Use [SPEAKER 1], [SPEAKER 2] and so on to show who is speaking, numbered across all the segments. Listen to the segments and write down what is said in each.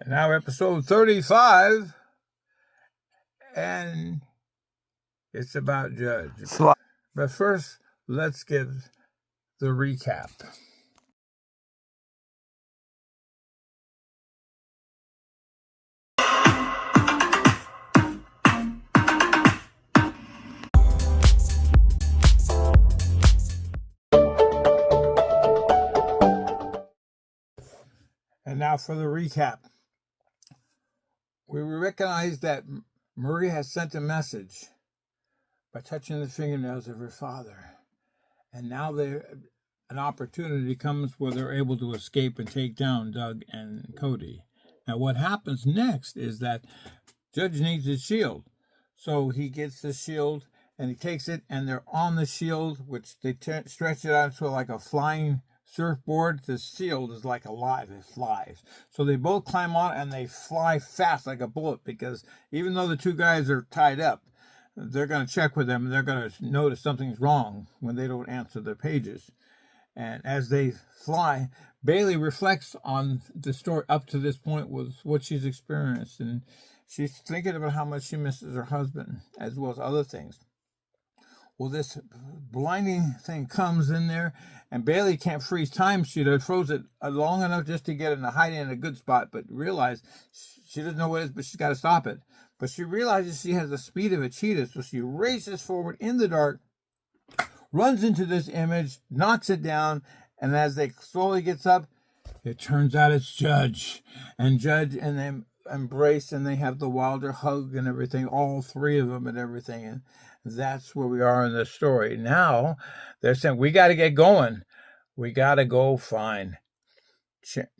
[SPEAKER 1] And now episode 35, and it's about Judge. But first, let's give the recap. And now for the recap. We recognize that Marie has sent a message by touching the fingernails of her father. And now an opportunity comes where they're able to escape and take down Doug and Cody. Now what happens next is that Judge needs his shield. So he gets the shield and he takes it, and they're on the shield, which they stretch it out to like a flying surfboard. The shield is like alive, it flies. So they both climb on and they fly fast like a bullet, because even though the two guys are tied up, they're going to check with them and they're going to notice something's wrong when they don't answer their pages. And as they fly, Bailey reflects on the story up to this point with what she's experienced, and she's thinking about how much she misses her husband as well as other things. Well, this blinding thing comes in there, and Bailey can't freeze time. She froze it long enough just to get in a hiding in a good spot, but realized she doesn't know what it is, but she's got to stop it. But she realizes she has the speed of a cheetah, so she races forward in the dark, runs into this image, knocks it down, and as they slowly gets up, it turns out it's Judge. And Judge and them embrace, and they have the Wilder hug and everything, all three of them and everything. And that's where we are in the story. Now they're saying, we got to get going. We got to go find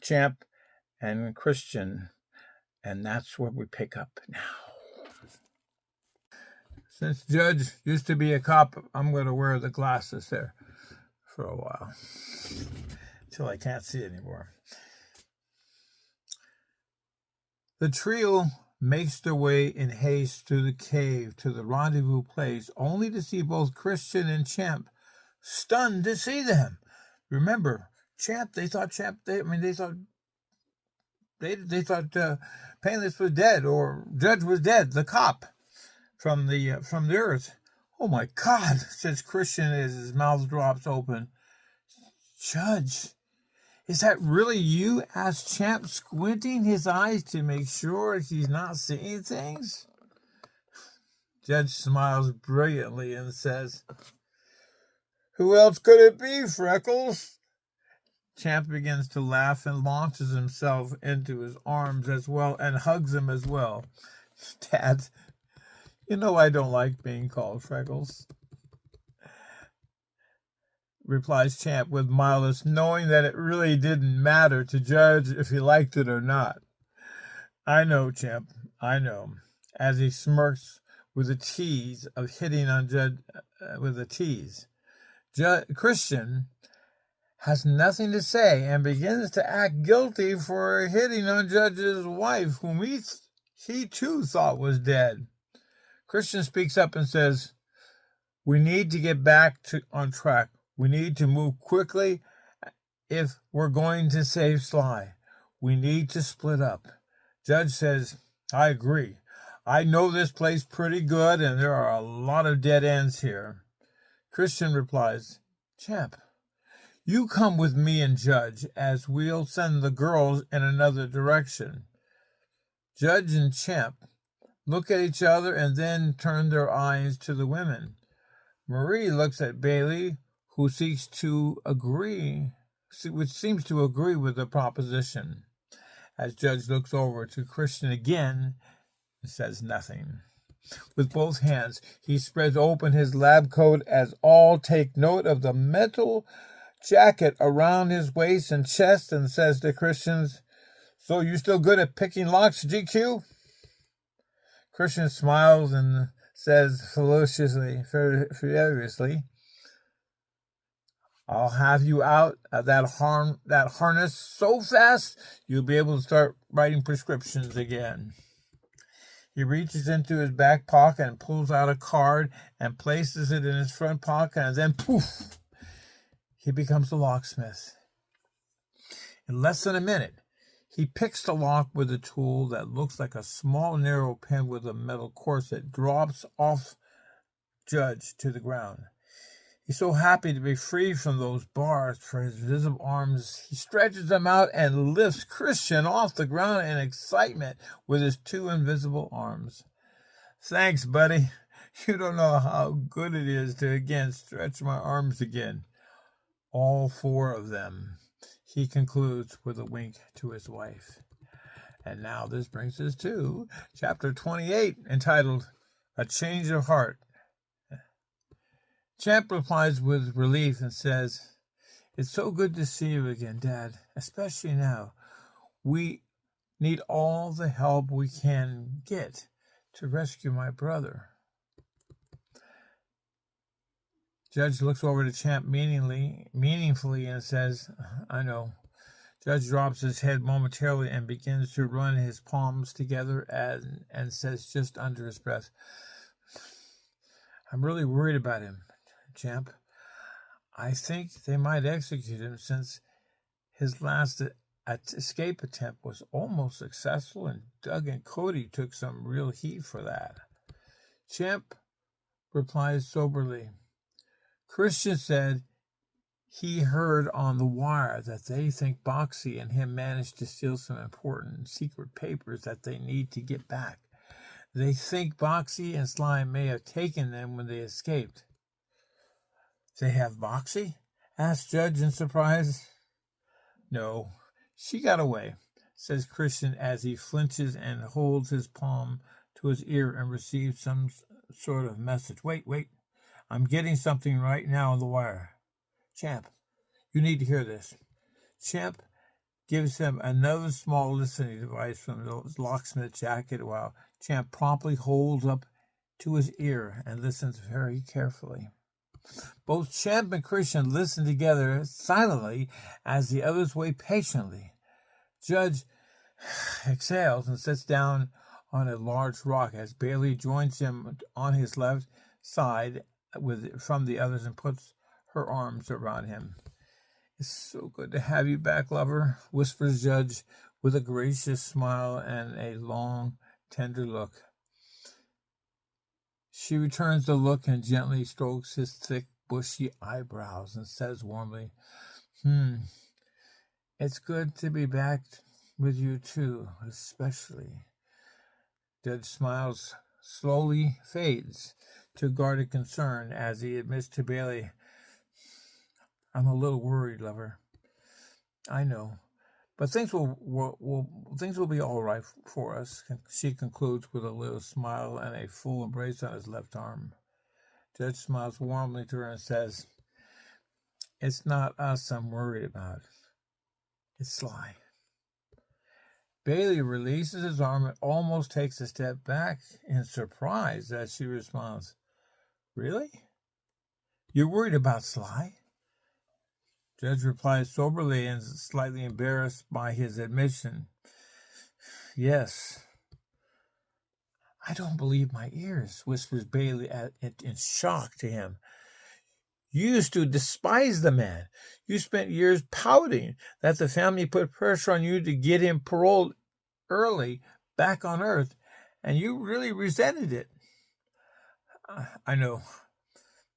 [SPEAKER 1] Champ and Christian. And that's where we pick up now. Since Judge used to be a cop, I'm going to wear the glasses there for a while, until I can't see anymore. The trio makes their way in haste through the cave to the rendezvous place, only to see both Christian and Champ stunned to see them. Remember, they thought Painless was dead, or Judge was dead, the cop from the earth. Oh my God, says Christian as his mouth drops open. Judge, is that really you? Asked Champ, squinting his eyes to make sure he's not seeing things. Judge smiles brilliantly and says, who else could it be, Freckles? Champ begins to laugh and launches himself into his arms as well and hugs him as well. Dad, you know I don't like being called Freckles, replies Champ with mildness, knowing that it really didn't matter to Judge if he liked it or not. I know, Champ, I know, as he smirks with a tease of hitting on Judge with a tease. Christian has nothing to say and begins to act guilty for hitting on Judge's wife, whom he too thought was dead. Christian speaks up and says, we need to get back on track. We need to move quickly if we're going to save Sly. We need to split up. Judge says, I agree. I know this place pretty good, and there are a lot of dead ends here. Christian replies, Champ, you come with me and Judge, as we'll send the girls in another direction. Judge and Champ look at each other and then turn their eyes to the women. Marie looks at Bailey, who seems to agree with the proposition. As Judge looks over to Christian again and says nothing. With both hands, he spreads open his lab coat as all take note of the metal jacket around his waist and chest, and says to Christians, so you still good at picking locks, GQ? Christian smiles and says furiously, I'll have you out of that harness so fast you'll be able to start writing prescriptions again. He reaches into his back pocket and pulls out a card and places it in his front pocket, and then poof, he becomes a locksmith. In less than a minute, He picks the lock with a tool that looks like a small, narrow pin with a metal corset, drops off Judge to the ground. He's so happy to be free from those bars for his visible arms. He stretches them out and lifts Christian off the ground in excitement with his two invisible arms. Thanks, buddy. You don't know how good it is to again stretch my arms again. All four of them, he concludes with a wink to his wife. And now this brings us to chapter 28, entitled A Change of Heart. Champ replies with relief and says, "It's so good to see you again, Dad, especially now. We need all the help we can get to rescue my brother." Judge looks over to Champ meaningfully and says, "I know." Judge drops his head momentarily and begins to run his palms together and says just under his breath, "I'm really worried about him, Champ. I think they might execute him since his last escape attempt was almost successful and Doug and Cody took some real heat for that." Champ replies soberly, "Christian said he heard on the wire that they think Boxy and him managed to steal some important secret papers that they need to get back. They think Boxy and Sly may have taken them when they escaped." "They have Boxy?" asked Judge in surprise. "No, she got away," says Christian as he flinches and holds his palm to his ear and receives some sort of message. Wait. I'm getting something right now on the wire. Champ, you need to hear this." Champ gives him another small listening device from the locksmith jacket while Champ promptly holds up to his ear and listens very carefully. Both Champ and Christian listen together silently as the others wait patiently. Judge exhales and sits down on a large rock as Bailey joins him on his left side from the others and puts her arms around him. "It's so good to have you back, lover," whispers Judge with a gracious smile and a long, tender look. She returns the look and gently strokes his thick, bushy eyebrows and says warmly, "It's good to be back with you too, especially." Judge smiles slowly fades to guarded concern as he admits to Bailey, "I'm a little worried, lover." "I know, but things will be all right for us," she concludes with a little smile and a full embrace on his left arm. Judge smiles warmly to her and says, "It's not us I'm worried about. It's Sly." Bailey releases his arm and almost takes a step back in surprise as she responds, "Really? You're worried about Sly?" Judge replies soberly and slightly embarrassed by his admission, "Yes." "I don't believe my ears," whispers Bailey in shock to him. "You used to despise the man. You spent years pouting that the family put pressure on you to get him paroled early back on Earth, and you really resented it." "I know,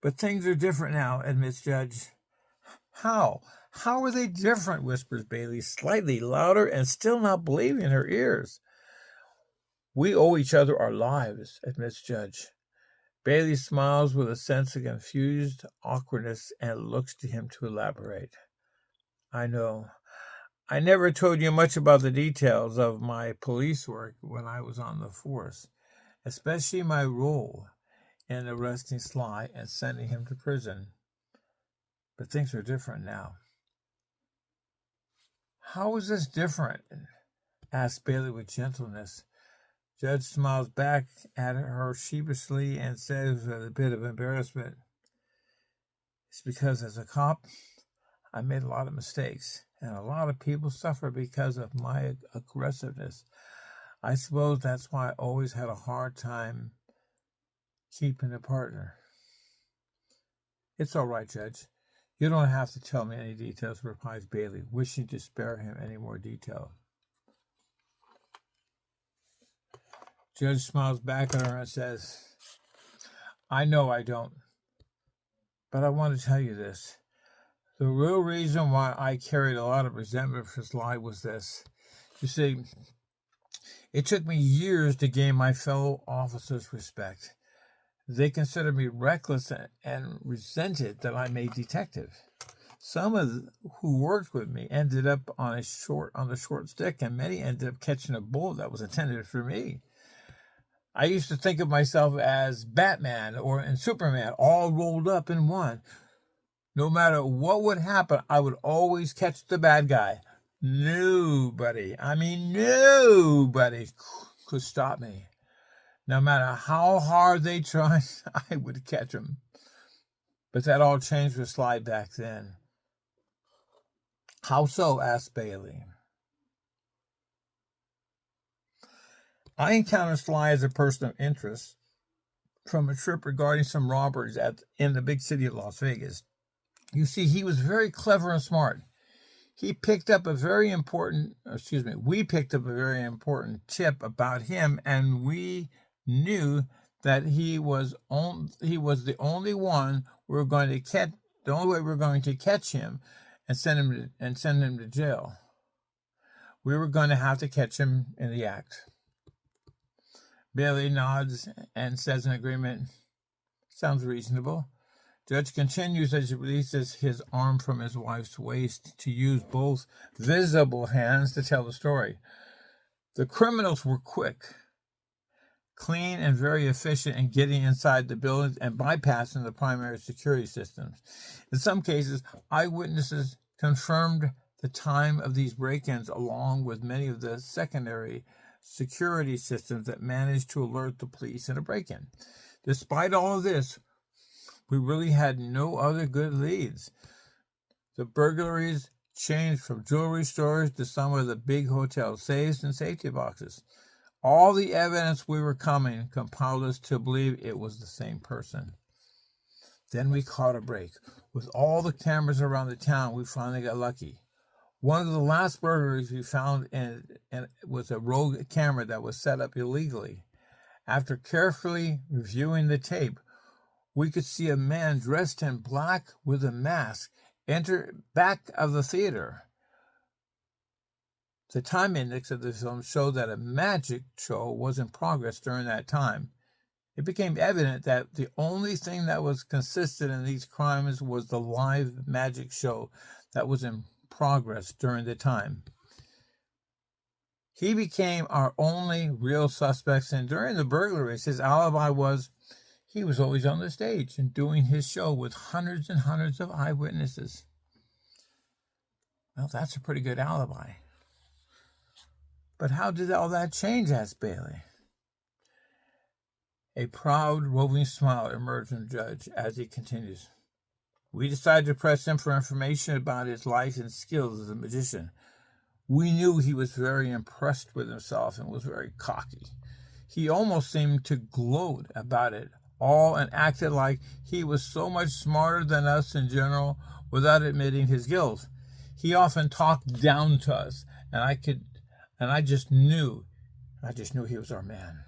[SPEAKER 1] but things are different now," admits Judge. How are they different?" whispers Bailey, slightly louder and still not believing her ears. "We owe each other our lives," admits Judge. Bailey smiles with a sense of confused awkwardness and looks to him to elaborate. "I know. I never told you much about the details of my police work when I was on the force, especially my role in arresting Sly and sending him to prison. But things are different now." "How is this different?" asks Bailey with gentleness. Judge smiles back at her sheepishly and says with a bit of embarrassment, "It's because as a cop, I made a lot of mistakes, and a lot of people suffer because of my aggressiveness. I suppose that's why I always had a hard time keeping a partner." "It's all right, Judge. You don't have to tell me any details," replies Bailey, wishing to spare him any more detail. Judge smiles back at her and says, I know I don't, but I want to tell you this. The real reason why I carried a lot of resentment for Sly was this. You see, it took me years to gain my fellow officers' respect. They considered me reckless and resented that I'm a detective. Some of who worked with me ended up on the short stick, and many ended up catching a bullet that was intended for me. I used to think of myself as Batman and Superman, all rolled up in one. No matter what would happen, I would always catch the bad guy. Nobody could stop me. No matter how hard they tried, I would catch him. But that all changed with Sly back then. How so? Asked Bailey. I encountered Sly as a person of interest from a trip regarding some robberies in the big city of Las Vegas. You see, he was very clever and smart. We picked up a very important tip about him, and we knew that he was the only one we were going to catch. The only way we were going to catch him and send him to jail. We were going to have to catch him in the act. Bailey nods and says in agreement, sounds reasonable. Judge continues as he releases his arm from his wife's waist to use both visible hands to tell the story. The criminals were quick, clean, and very efficient in getting inside the buildings and bypassing the primary security systems. In some cases, eyewitnesses confirmed the time of these break-ins along with many of the secondary security systems that managed to alert the police in a break-in. Despite all of this, we really had no other good leads. The burglaries changed from jewelry stores to some of the big hotel safes and safety boxes. All the evidence we were compelled us to believe it was the same person. Then we caught a break. With all the cameras around the town, we finally got lucky. One of the last burglaries we found was a rogue camera that was set up illegally. After carefully reviewing the tape, we could see a man dressed in black with a mask enter back of the theater. The time index of the film showed that a magic show was in progress during that time. It became evident that the only thing that was consistent in these crimes was the live magic show that was in progress during the time. He became our only real suspect, and during the burglaries, his alibi was he was always on the stage and doing his show with hundreds and hundreds of eyewitnesses. Well, that's a pretty good alibi. But how did all that change? Asked Bailey. A proud, roving smile emerged from the judge as he continues. We decided to press him for information about his life and skills as a magician. We knew he was very impressed with himself and was very cocky. He almost seemed to gloat about it all and acted like he was so much smarter than us in general without admitting his guilt. He often talked down to us, and I just knew he was our man.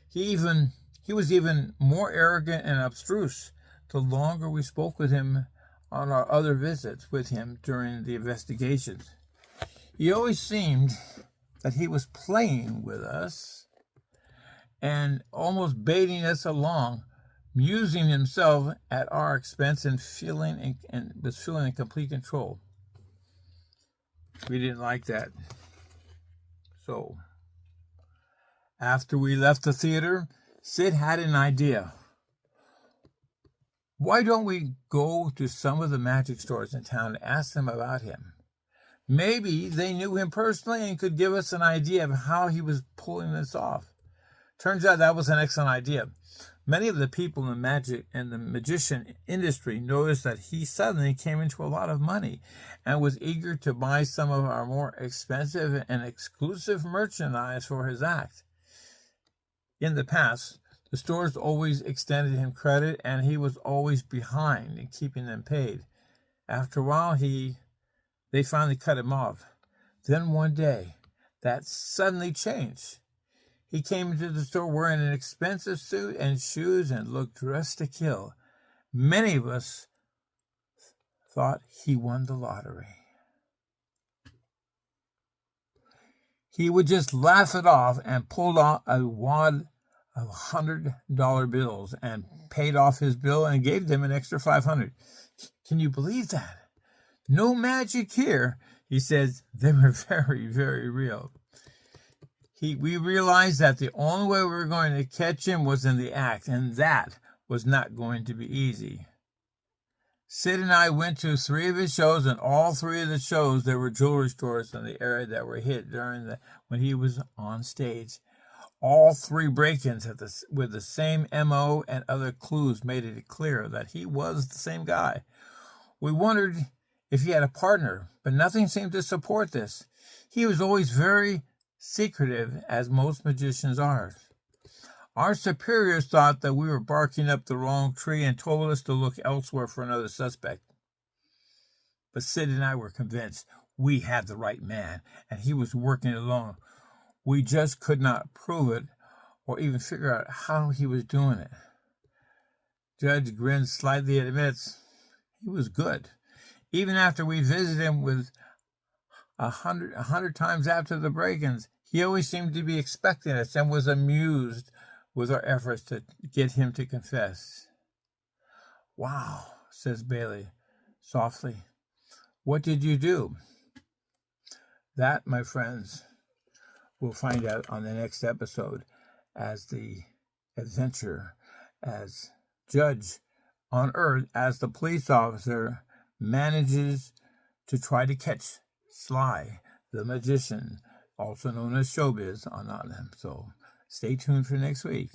[SPEAKER 1] He was even more arrogant and abstruse the longer we spoke with him on our other visits with him during the investigations. He always seemed that he was playing with us and almost baiting us along, musing himself at our expense and was feeling in complete control. We didn't like that. So, after we left the theater, Sid had an idea. Why don't we go to some of the magic stores in town and ask them about him? Maybe they knew him personally and could give us an idea of how he was pulling this off. Turns out that was an excellent idea. Many of the people in the magic and the magician industry noticed that he suddenly came into a lot of money and was eager to buy some of our more expensive and exclusive merchandise for his act. In the past, the stores always extended him credit, and he was always behind in keeping them paid. After a while, they finally cut him off. Then one day, that suddenly changed. He came into the store wearing an expensive suit and shoes and looked dressed to kill. Many of us thought he won the lottery. He would just laugh it off and pulled out a wad of $100 bills and paid off his bill and gave them an extra $500. Can you believe that? No magic here. He says they were very, very real. We realized that the only way we were going to catch him was in the act, and that was not going to be easy. Sid and I went to 3 of his shows, and all 3 of the shows, there were jewelry stores in the area that were hit when he was on stage. All 3 break-ins with the same MO and other clues made it clear that he was the same guy. We wondered if he had a partner, but nothing seemed to support this. He was always very secretive, as most magicians are. Our superiors thought that we were barking up the wrong tree and told us to look elsewhere for another suspect. But Sid and I were convinced we had the right man, and he was working alone. We just could not prove it or even figure out how he was doing it. Judge grins slightly and admits he was good. Even after we visited him with 100 times after the break-ins, he always seemed to be expecting us and was amused with our efforts to get him to confess. Wow, says Bailey softly. What did you do? That, my friends, we'll find out on the next episode as the adventure, as Judge on Earth, as the police officer manages to try to catch Sly, the magician, also known as Showbiz, on them. So stay tuned for next week.